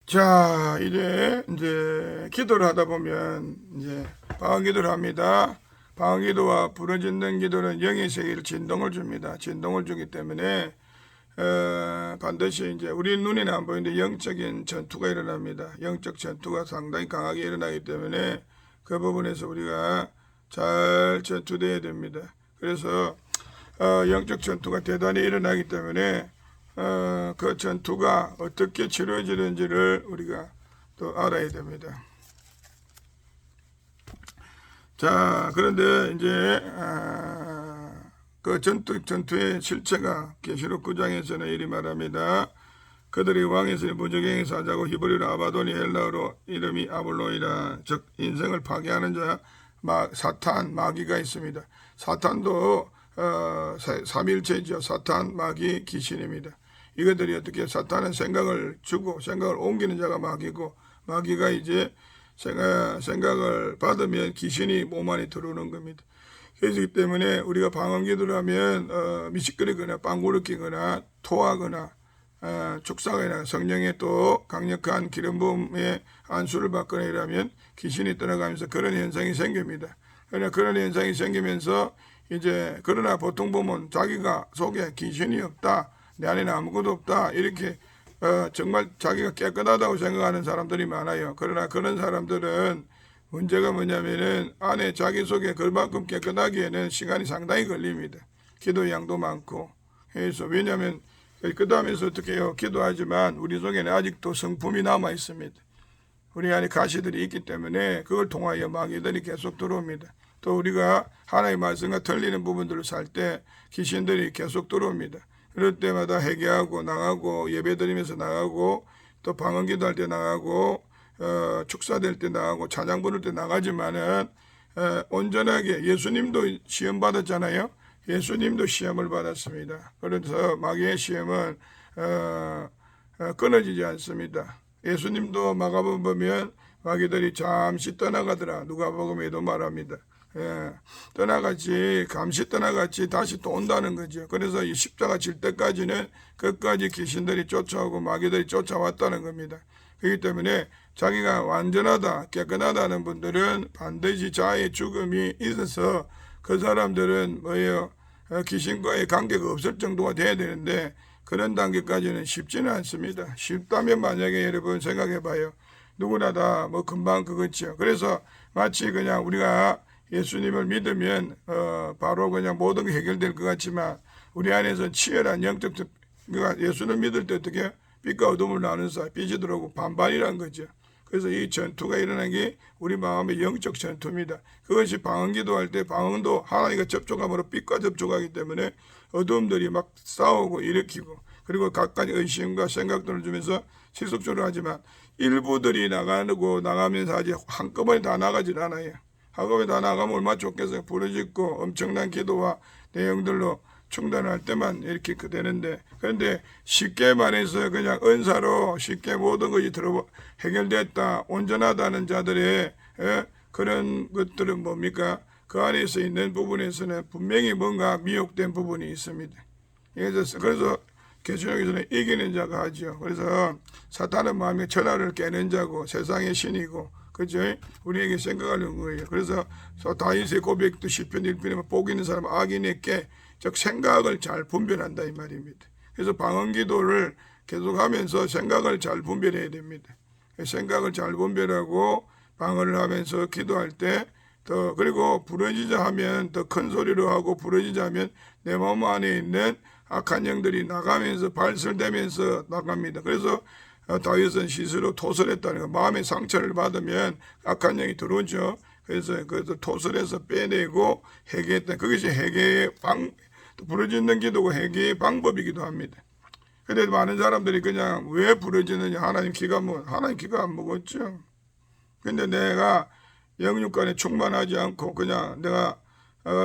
자, 이제 기도를 하다 보면 이제 방언 기도를 합니다. 방언 기도와 부르짖는 기도는 영의 세계를 진동을 줍니다. 진동을 주기 때문에 반드시 이제 우리 눈에는 안 보이는데 영적인 전투가 일어납니다. 영적 전투가 상당히 강하게 일어나기 때문에 그 부분에서 우리가 잘 전투돼야 됩니다. 그래서 영적 전투가 대단히 일어나기 때문에 그 전투가 어떻게 치러지는지를 우리가 또 알아야 됩니다. 자, 그런데 이제 그 전투의 실체가 계시록 9장에서는 이리 말합니다. 그들이 왕에서 무적행에서 하자고 히브리로 아바돈이 헬라어로 이름이 아볼로이라, 즉 인생을 파괴하는 자 사탄 마귀가 있습니다. 사탄도 삼일체죠. 사탄 마귀 귀신입니다. 이것들이 어떻게 사탄은 생각을 주고 생각을 옮기는 자가 마귀고, 마귀가 이제 생각을 받으면 귀신이 몸 안에 들어오는 겁니다. 그렇기 때문에 우리가 방언 기도를 하면 미식거리거나 빵구를 끼거나 토하거나 축사거나 성령의 또 강력한 기름 부음의 안수를 받거나 이러면 귀신이 떠나가면서 그런 현상이 생깁니다. 그러나 그런 현상이 생기면서 이제 그러나 보통 보면 자기가 속에 귀신이 없다, 내 안에는 아무것도 없다, 이렇게 정말 자기가 깨끗하다고 생각하는 사람들이 많아요. 그러나 그런 사람들은 문제가 뭐냐면은 안에 자기 속에 그만큼 깨끗하기에는 시간이 상당히 걸립니다. 기도 양도 많고 해서. 왜냐하면 깨끗하면서 어떻게 해요? 기도하지만 우리 속에는 아직도 성품이 남아 있습니다. 우리 안에 가시들이 있기 때문에 그걸 통하여 마귀들이 계속 들어옵니다. 또 우리가 하나님의 말씀과 틀리는 부분들을 살 때 귀신들이 계속 들어옵니다. 그럴 때마다 회개하고 나가고 예배드리면서 나가고 또 방언 기도할 때 나가고 축사될 때 나가고 찬양 부를 때 나가지만은 온전하게 예수님도 시험 받았잖아요. 예수님도 시험을 받았습니다. 그래서 마귀의 시험은 끊어지지 않습니다. 예수님도 마가복음 보면 마귀들이 잠시 떠나가더라. 누가복음에도 말합니다. 떠나갔지, 감시 떠나갔지 다시 또 온다는 거죠. 그래서 이 십자가 질 때까지는 끝까지 귀신들이 쫓아오고 마귀들이 쫓아왔다는 겁니다. 그렇기 때문에 자기가 완전하다, 깨끗하다는 분들은 반드시 자아의 죽음이 있어서 그 사람들은 뭐예요? 귀신과의 관계가 없을 정도가 돼야 되는데 그런 단계까지는 쉽지는 않습니다. 쉽다면 만약에 여러분 생각해 봐요. 누구나 다 뭐 금방 그거죠. 그래서 마치 그냥 우리가 예수님을 믿으면 바로 그냥 모든 게 해결될 것 같지만 우리 안에서 치열한 영적, 그러니까 예수를 믿을 때 어떻게 빛과 어둠을 나누는 사이, 빛이 들어오고 반반이란 거죠. 그래서 이 전투가 일어난 게 우리 마음의 영적 전투입니다. 그것이 방언 기도할 때 방언도 하나님과 접촉함으로 빛과 접촉하기 때문에 어둠들이 막 싸우고 일으키고, 그리고 각가지 의심과 생각들을 주면서 실속적으로 하지만 일부들이 나가면서 아직 한꺼번에 다 나가질 않아요. 한꺼번에 다 나가면 얼마나 좋겠어요. 부르짖고 엄청난 기도와 내용들로 충전할 때만 이렇게 되는데, 그런데 쉽게 말해서 그냥 은사로 쉽게 모든 것이 해결됐다, 온전하다는 자들의 그런 것들은 뭡니까? 그 안에서 있는 부분에서는 분명히 뭔가 미혹된 부분이 있습니다. 그래서 개신학에서는 이기는 자가 하죠. 그래서 사탄은 마음의 천하를 깨는 자고 세상의 신이고, 그죠? 우리에게 생각하는 거예요. 그래서 다윗의 고백도 시편 1편에 복 있는 사람은 악인에게, 즉 생각을 잘 분별한다 이 말입니다. 그래서 방언 기도를 계속하면서 생각을 잘 분별해야 됩니다. 생각을 잘 분별하고 방언을 하면서 기도할 때 더, 그리고 부르짖자 하면 더 큰 소리로 하고 부르짖자 하면 내 마음 안에 있는 악한 영들이 나가면서 발설되면서 나갑니다. 그래서 다윗은 스스로 토설했다는 거, 마음의 상처를 받으면 악한 영이 들어오죠. 그래서 토설해서 빼내고 회개했다. 그것이 회개의 부르짖는 기도가 회개의 방법이기도 합니다. 그런데 많은 사람들이 그냥 왜 부르짖느냐, 하나님 기가 안 먹었죠. 근데 내가 영육간에 충만하지 않고 그냥 내가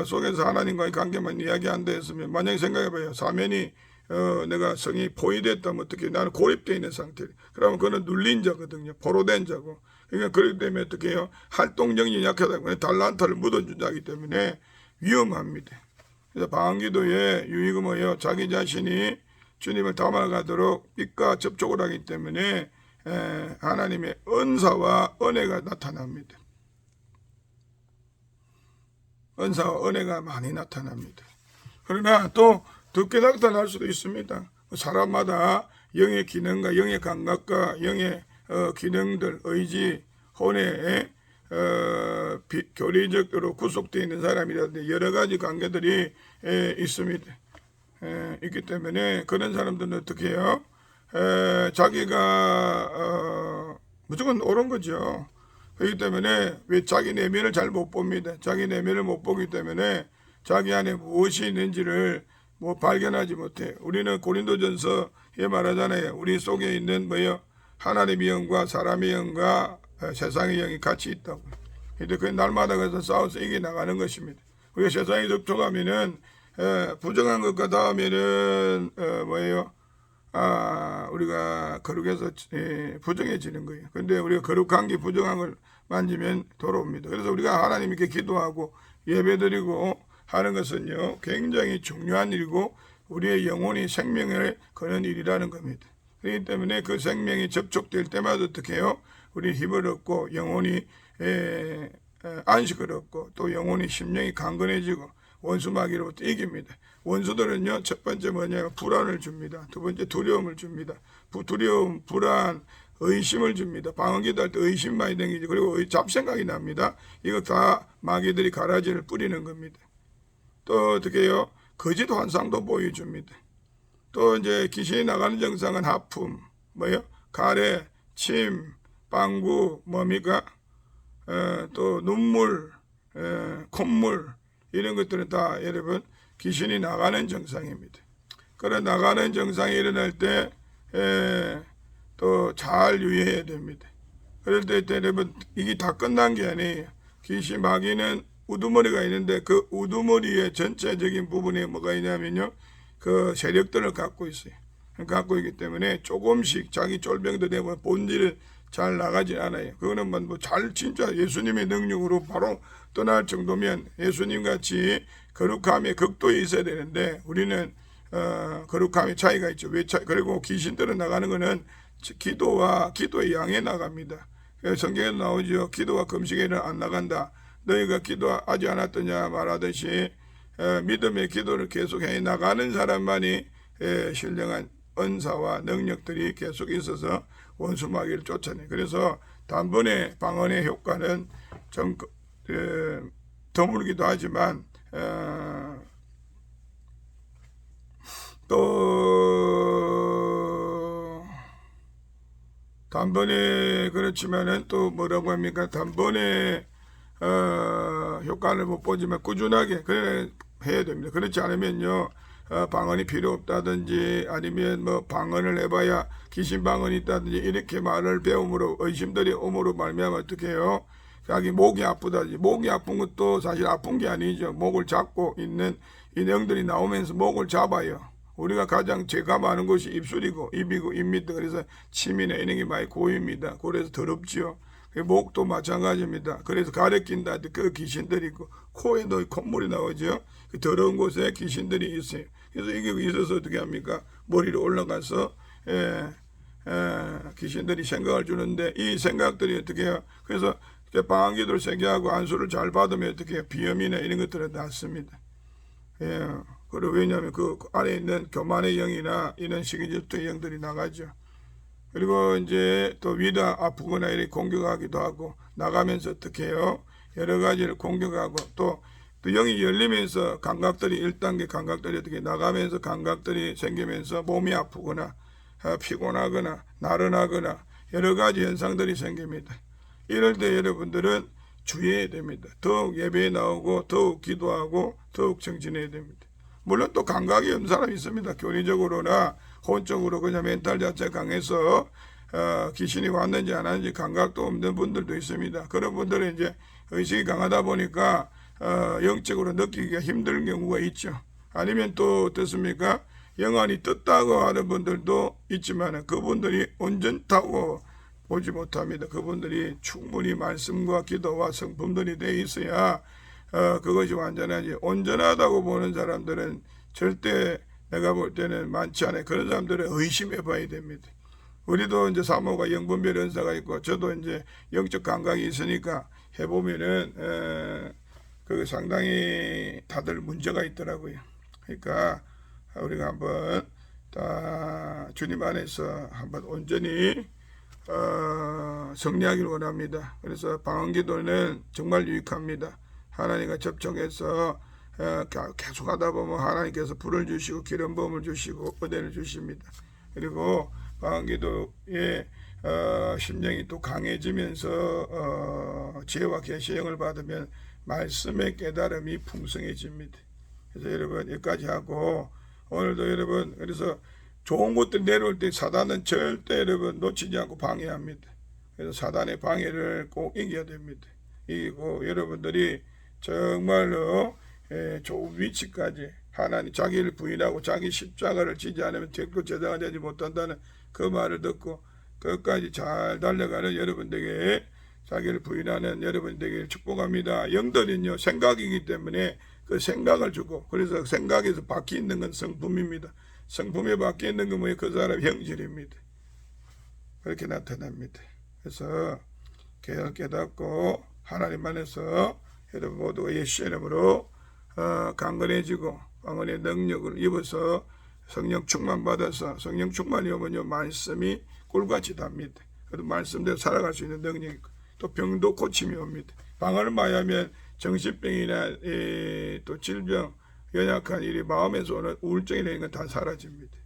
속에서 하나님과의 관계만 이야기한다 했으면, 만약에 생각해봐요. 사면이 내가 성이 포위됐다면 어떻게, 나는 고립되어 있는 상태, 그러면 그는 눌린 자거든요. 포로된 자고. 그러니까 그렇기 때문에 어떻게 해요? 활동력이 약하다고 달란트를 묻어준 자이기 때문에 위험합니다. 그래서 방언기도의 유익은 뭐예요? 자기 자신이 주님을 닮아가도록 빛과 접촉을 하기 때문에 하나님의 은사와 은혜가 나타납니다. 은사와 은혜가 많이 나타납니다. 그러나 또 늦게 나타날 수도 있습니다. 사람마다 영의 기능과 영의 감각과 영의 기능들, 의지, 혼의 교리적으로 구속되어 있는 사람이라든지 여러 가지 관계들이 있습니다. 있기 때문에 그런 사람들은 어떻게 해요? 자기가 무조건 옳은 거죠. 그렇기 때문에 왜 자기 내면을 잘 못 봅니다. 자기 내면을 못 보기 때문에 자기 안에 무엇이 있는지를 발견하지 못해. 우리는 고린도전서에 말하잖아요. 우리 속에 있는 하나님의 영과 사람의 영과 세상의 영이 같이 있다고. 근데 그 날마다 그래서 싸워서 이겨나가는 것입니다. 우리가 세상에 접촉하면은 부정한 것과 다음에는 우리가 거룩해서 부정해지는 거예요. 근데 우리가 거룩한 게 부정한 걸 만지면 돌아옵니다. 그래서 우리가 하나님께 기도하고 예배드리고 하는 것은요, 굉장히 중요한 일이고 우리의 영혼이 생명을 거는 일이라는 겁니다. 그렇기 때문에 그 생명이 접촉될 때마다 어떻게 해요? 우리 힘을 얻고 영혼이 안식을 얻고 또 영혼이 심령이 강건해지고 원수 마귀로부터 이깁니다. 원수들은요, 첫 번째 뭐냐면 불안을 줍니다. 두 번째 두려움을 줍니다. 두려움, 불안, 의심을 줍니다. 방언기도 할 때 의심 많이 댕기죠. 그리고 잡생각이 납니다. 이거 다 마귀들이 가라지를 뿌리는 겁니다. 또 어떻게 해요? 거짓 환상도 보여줍니다. 또 이제 귀신이 나가는 증상은 하품, 가래, 침, 방구, 또 눈물, 콧물, 이런 것들은 다 여러분 귀신이 나가는 증상입니다. 그래 나가는 증상이 일어날 때 또 잘 유의해야 됩니다. 그럴 때 여러분 이게 다 끝난 게 아니에요. 귀신 마귀는 우두머리가 있는데 그 우두머리의 전체적인 부분에 뭐가 있냐면요, 그 세력들을 갖고 있어요. 갖고 있기 때문에 조금씩 자기 쫄병도 되면 본질을 잘 나가지 않아요. 그거는 진짜 예수님의 능력으로 바로 떠날 정도면 예수님 같이 거룩함의 극도에 있어야 되는데 우리는 거룩함의 차이가 있죠. 그리고 귀신들은 나가는 거는 기도와 기도의 양에 나갑니다. 성경에 나오죠. 기도와 금식에는 안 나간다. 너희가 기도하지 않았더냐 말하듯이 믿음의 기도를 계속 해 나가는 사람만이 신령한 은사와 능력들이 계속 있어서 원수 마귀를 쫓아내. 그래서 단번에 방언의 효과는 좀 드물기도 하지만 또 단번에 그렇지만은 또 뭐라고 합니까? 단번에 효과를 못 보지만 꾸준하게 그래 해야 됩니다. 그렇지 않으면요, 방언이 필요 없다든지 아니면 방언을 해봐야 귀신 방언이 있다든지 이렇게 말을 배움으로 의심들이 오므로 말미암아 어떻게 해요? 자기 목이 아프다든지. 목이 아픈 것도 사실 아픈 게 아니죠. 목을 잡고 있는 이 영들이 나오면서 목을 잡아요. 우리가 가장 죄가 많은 곳이 입술이고 입이고 입입니다. 그래서 침이나 이런 게 많이 고입니다. 그래서 더럽지요. 목도 마찬가지입니다. 그래서 가래 낀다. 그 귀신들이 있고 코에도 콧물이 나오죠. 그 더러운 곳에 귀신들이 있어요. 그래서 이게 있어서 어떻게 합니까? 머리로 올라가서 귀신들이 생각을 주는데 이 생각들이 어떻게 해요? 그래서 방언기도를 세게 하고 안수를 잘 받으면 어떻게 해요? 비염이나 이런 것들은 낫습니다. 그리고 왜냐하면 그 안에 있는 교만의 영이나 이런 시기질투의 영들이 나가죠. 그리고 이제 또 위다 아프거나 이렇게 공격하기도 하고 나가면서 어떻게 해요? 여러 가지를 공격하고 또 영이 열리면서 감각들이 1단계 감각들이 어떻게 나가면서 감각들이 생기면서 몸이 아프거나 피곤하거나 나른하거나 여러 가지 현상들이 생깁니다. 이럴 때 여러분들은 주의해야 됩니다. 더욱 예배에 나오고 더욱 기도하고 더욱 정진해야 됩니다. 물론 또 감각이 없는 사람이 있습니다. 교리적으로나 혼적으로 그냥 멘탈 자체가 강해서 귀신이 왔는지 안 왔는지 감각도 없는 분들도 있습니다. 그런 분들은 이제 의식이 강하다 보니까 영적으로 느끼기가 힘든 경우가 있죠. 아니면 또 어떻습니까? 영안이 떴다고 하는 분들도 있지만 그분들이 온전하고 보지 못합니다. 그분들이 충분히 말씀과 기도와 성품들이 돼 있어야 그것이 완전하지. 온전하다고 보는 사람들은 절대 내가 볼 때는 많지 않아요. 그런 사람들은 의심해 봐야 됩니다. 우리도 이제 사모가 영분별 은사가 있고 저도 이제 영적 감각이 있으니까 해보면은 그 상당히 다들 문제가 있더라고요. 그러니까 우리가 한번 다 주님 안에서 한번 온전히 성리하기를 원합니다. 그래서 방언기도는 정말 유익합니다. 하나님과 접촉해서 계속 하다 보면 하나님께서 불을 주시고 기름 부음을 주시고 은혜를 주십니다. 그리고 방언기도의 심령이 또 강해지면서 지혜와 계시의 영을 받으면 말씀의 깨달음이 풍성해집니다. 그래서 여러분 여기까지 하고 오늘도 여러분 그래서 좋은 것들 내려올 때 사단은 절대 여러분 놓치지 않고 방해합니다. 그래서 사단의 방해를 꼭 이겨야 됩니다. 이기고 여러분들이 정말로 좋은 위치까지 하나님 자기를 부인하고 자기 십자가를 지지 않으면 결코 제자가 되지 못한다는 그 말을 듣고 끝까지 잘 달려가는 여러분들에게 자기를 부인하는 여러분들에게 축복합니다. 영들은요 생각이기 때문에 그 생각을 주고 그래서 생각에서 바뀌 있는 건 성품입니다. 성품에 바뀌 있는 건 뭐예요? 그 사람 형질입니다. 그렇게 나타납니다. 그래서 깨닫고 하나님 안에서 여러분 모두가 예수의 이름으로 강건해지고 방언의 능력을 입어서 성령 충만 받아서 성령 충만이 오면요 말씀이 꿀같이 답니다. 그래도 말씀대로 살아갈 수 있는 능력이 있고 또 병도 고침이 옵니다. 방언을 많이 하면 정신병이나 또 질병 연약한 일이 마음에서 오는 우울증이나 이런 건 다 사라집니다.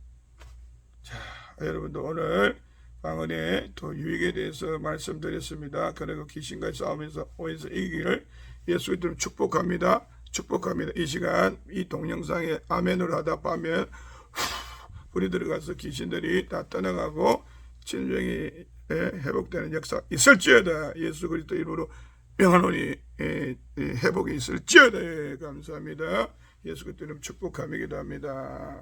자, 여러분도 오늘 방언의 또 유익에 대해서 말씀드렸습니다. 그리고 귀신과의 싸움에서 오해서 이기기를 예수 이름으로 축복합니다. 축복합니다. 이 시간 이 동영상에 아멘으로 하다 보면 불이 들어가서 귀신들이 다 떠나가고 진정이 회복되는 역사 있을지어다. 예수 그리스도 이름으로 명하노니 회복이 있을지어다. 감사합니다. 예수 그리스도 이름 축복하며 기도합니다.